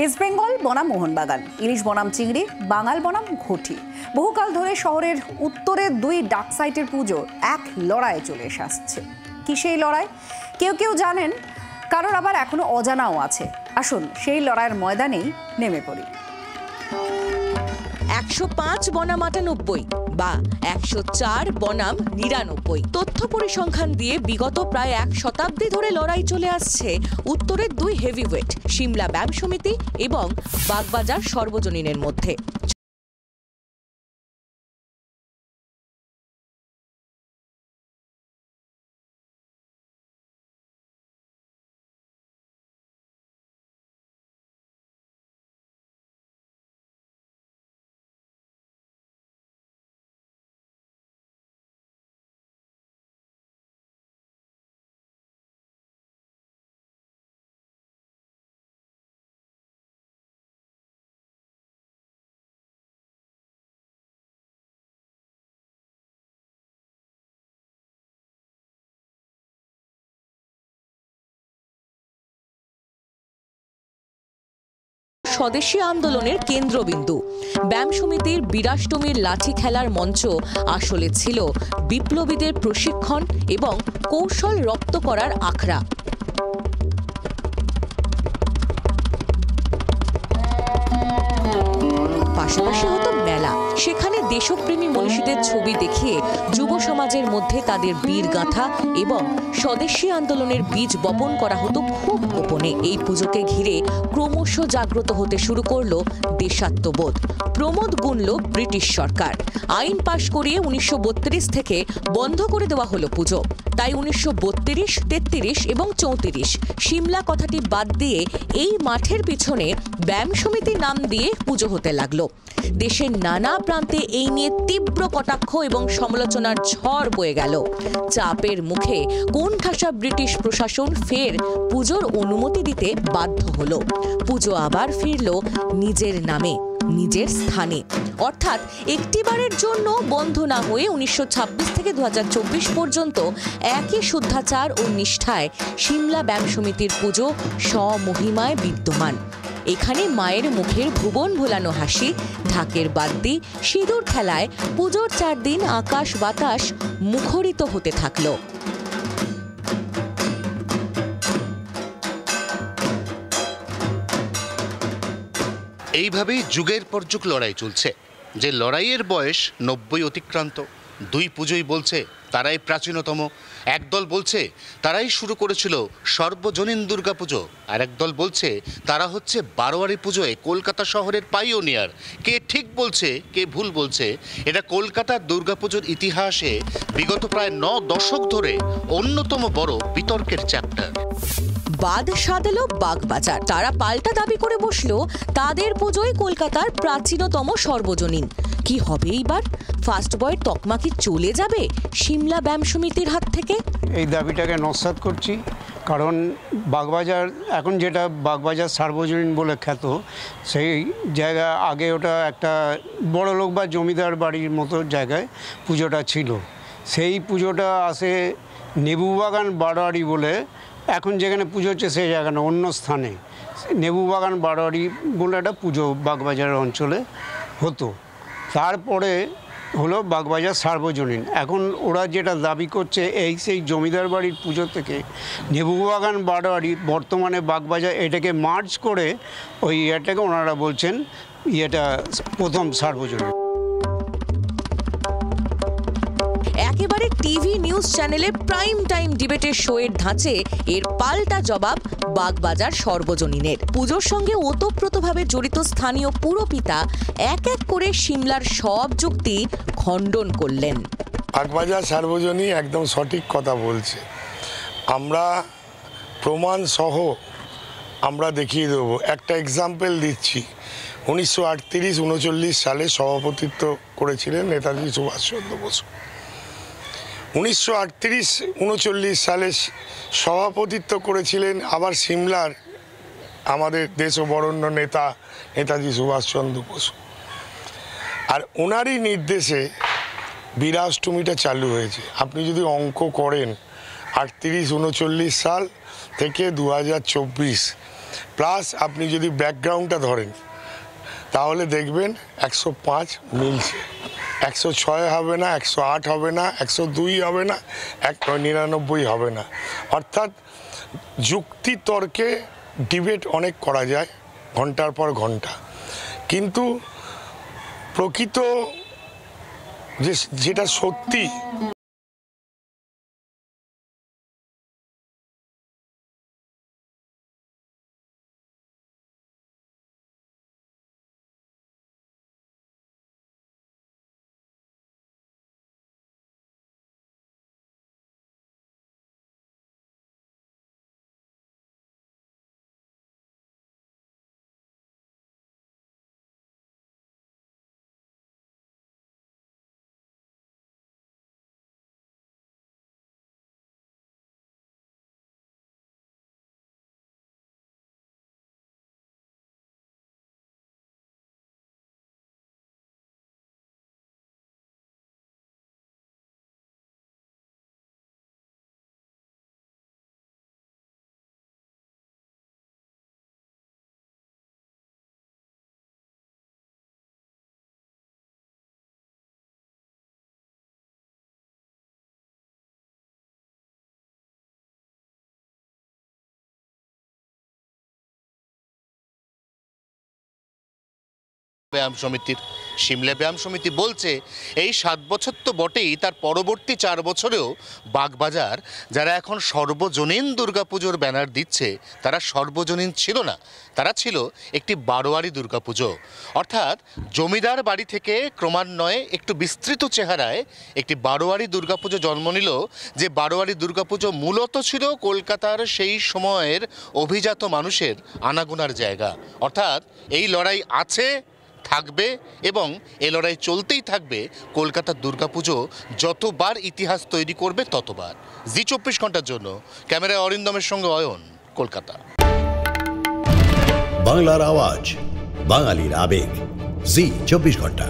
East Bengal বনাম মোহনবাগান, ইলিশ বনাম চিংড়ি, বাঙাল বনাম ঘটি। বহুকাল ধরে শহরের উত্তরে দুই ডাক সাইটের পুজো এক লড়াইয়ে চলে আসছে। কি সেই লড়াই? কেউ কেউ জানেন, কারোর আবার এখনো অজানাও আছে। আসুন সেই লড়াইয়ের ময়দানেই নেমে পড়ি। 105 বনাম 98 বা 104 বনাম 99 তথ্য পরিসংখ্যান দিয়ে বিগত প্রায় 1 শতাব্দী ধরে লড়াই চলে আসছে উত্তরের দুই হেভিওয়েট সিমলা ব্যায়াম সমিতি এবং বাগবাজার সর্বজনীনের মধ্যে। স্বদেশী আন্দোলনের কেন্দ্রবিন্দু ব্যায়াম সমিতির বীরাষ্টমীর লাঠি খেলার মঞ্চ আসলে ছিল বিপ্লবীদের প্রশিক্ষণ এবং কৌশল রপ্ত করার আখড়া। পাশাপাশি হতো মেলা, সেখানে দেশপ্রেমী মনীষীদের ছবি দেখিয়ে যুব সমাজের মধ্যে তাদের বীর গাথা এবং স্বদেশী আন্দোলনের বীজ বপন করা হতো খুব গোপনে। এই পুজোকে ঘিরে ক্রমশ জাগ্রত হতে শুরু করলো দেশাত্মবোধ। প্রমোদ গুনল ব্রিটিশ সরকার, আইন পাশ করিয়ে 1932 থেকে বন্ধ করে দেওয়া হলো পুজো। তাই 1932, 33 এবং 34 সিমলা কথাটি বাদ দিয়ে এই মাঠের পিছনে ব্যায়াম সমিতি নাম দিয়ে পুজো হতে লাগলো। দেশের নানা প্রান্তে এই নিয়ে তীব্র কটাক্ষ এবং সমালোচনার ঝড় বয়ে গেল। চাপের মুখে কোণঠাসা ব্রিটিশ প্রশাসন ফের পুজোর অনুমতি দিতে বাধ্য হলো। পুজো আবার ফিরল নিজের নামে, নিজের স্থানে, অর্থাৎ একটিবারের জন্য বন্ধ না হয়ে 1926 থেকে 2024 পর্যন্ত একই শুদ্ধাচার ও নিষ্ঠায় সিমলা ব্যায়াম সমিতির পুজো স্বমহিমায় বিদ্যমান। এখানে মায়ের মুখের ভুবন ভোলানো হাসি, ঢাকের বাদ্যি, সিঁদুর খেলায় পুজোর 4 দিন আকাশ বাতাস মুখরিত হতে থাকলো। এইভাবেই যুগের পর যুগ লড়াই চলছে, যে লড়াইয়ের বয়স 90 অতিক্রান্ত। দুই পুজোই বলছে তারাই প্রাচীনতম। একদল বলছে তারাই শুরু করেছিল সর্বজনীন দুর্গাপুজো, আর একদল বলছে তারা হচ্ছে বারোয়ারি পুজোয় কলকাতা শহরের পাইওনিয়ার। কে ঠিক বলছে কে ভুল বলছে, এটা কলকাতার দুর্গাপুজোর ইতিহাসে বিগত প্রায় 9 দশক ধরে অন্যতম বড় বিতর্কের চ্যাপ্টার। বাদ সাধলো বাগবাজার, তারা পাল্টা দাবি করে বসলো তাদের পুজোয় কলকাতার প্রাচীনতম সর্বজনীন। কি হবে এইবার? ফার্স্ট বয়ের তকমা কি চলে যাবে সিমলা ব্যায়াম সমিতির হাত থেকে? এই দাবিটাকে নস্যাৎ করছি, কারণ বাগবাজার এখন যেটা বাগবাজার সার্বজনীন বলে খ্যাত, সেই জায়গা আগে ওটা একটা বড় লোক বা জমিদার বাড়ির মতো জায়গায় পুজোটা ছিল। সেই পুজোটা আসে নেবুবাগান বারোয়ারি বলে, এখন যেখানে পুজো হচ্ছে সেই জায়গা না, অন্য স্থানে নেবুবাগান বারোয়ারি বলে একটা পুজো বাগবাজার অঞ্চলে হতো। তারপরে হলো বাগবাজার সার্বজনীন। এখন ওরা যেটা দাবি করছে এই সেই জমিদার বাড়ির পুজো থেকে নেবুবাগান বারোয়ারি বর্তমানে বাগবাজার এটাকে মার্জ করে ওই ইয়েটাকে ওনারা বলছেন ইয়েটা প্রথম সার্বজনীন। একেবারে টিভি নিউজ চ্যানেলের প্রাইম টাইম ডিবেটের শোয়ের ধাঁচে এর পাল্টা জবাব বাগবাজার সর্বজনীনের। পুজোর সঙ্গে ওতপ্রোতভাবে জড়িত স্থানীয় পুরপিতা এক এক করে সিমলার সব যুক্তি খণ্ডন করলেন। বাগবাজার সার্বজনীন একদম সঠিক কথা বলছে। আমরা প্রমাণ সহ আমরা দেখিয়ে দেবো। একটা এক্সাম্পল দিচ্ছি, 1938-39 সালে সভাপতিত্ব করেছিলেন নেতাজি সুভাষচন্দ্র বসু। 1938-39 সালে সভাপতিত্ব করেছিলেন আবার সিমলার আমাদের দেশ ও বরেণ্য নেতা নেতাজি সুভাষচন্দ্র বসু। আর ওনারই নির্দেশে বীরাষ্টমীটা চালু হয়েছে। আপনি যদি অঙ্ক করেন 38-39 সাল থেকে 2024 প্লাস আপনি যদি ব্যাকগ্রাউন্ডটা ধরেন তাহলে দেখবেন 105 মিলছে, 106 হবে না, 108 হবে না, 102 হবে না, 99 হবে না। অর্থাৎ যুক্তি তর্কে ডিবেট অনেক করা যায় ঘন্টার পর ঘন্টা, কিন্তু প্রকৃত যেটা সত্যি ব্যায়াম সমিতির সিমলা ব্যায়াম সমিতি বলছে এই 7 বছর তো বটেই, তার পরবর্তী 4 বছরেও বাগবাজার যারা এখন সর্বজনীন দুর্গাপুজোর ব্যানার দিচ্ছে তারা সর্বজনীন ছিল না, তারা ছিল একটি বারোয়ারি দুর্গাপুজো। অর্থাৎ জমিদার বাড়ি থেকে ক্রমান্বয়ে একটু বিস্তৃত চেহারায় একটি বারোয়ারি দুর্গাপুজো জন্ম নিল, যে বারোয়ারি দুর্গাপুজো মূলত ছিল কলকাতার সেই সময়ের অভিজাত মানুষের আনাগোনার জায়গা। অর্থাৎ এই লড়াই আছে, থাকবে এবং এই লড়াই চলতেই থাকবে। কলকাতার দুর্গাপুজো যতবার ইতিহাস তৈরি করবে ততবার। জি 24 ঘন্টার জন্য ক্যামেরায় অরিন্দমের সঙ্গে অয়ন, কলকাতা। বাংলার আওয়াজ, বাঙালির আবেগ, জি 24 ঘন্টা।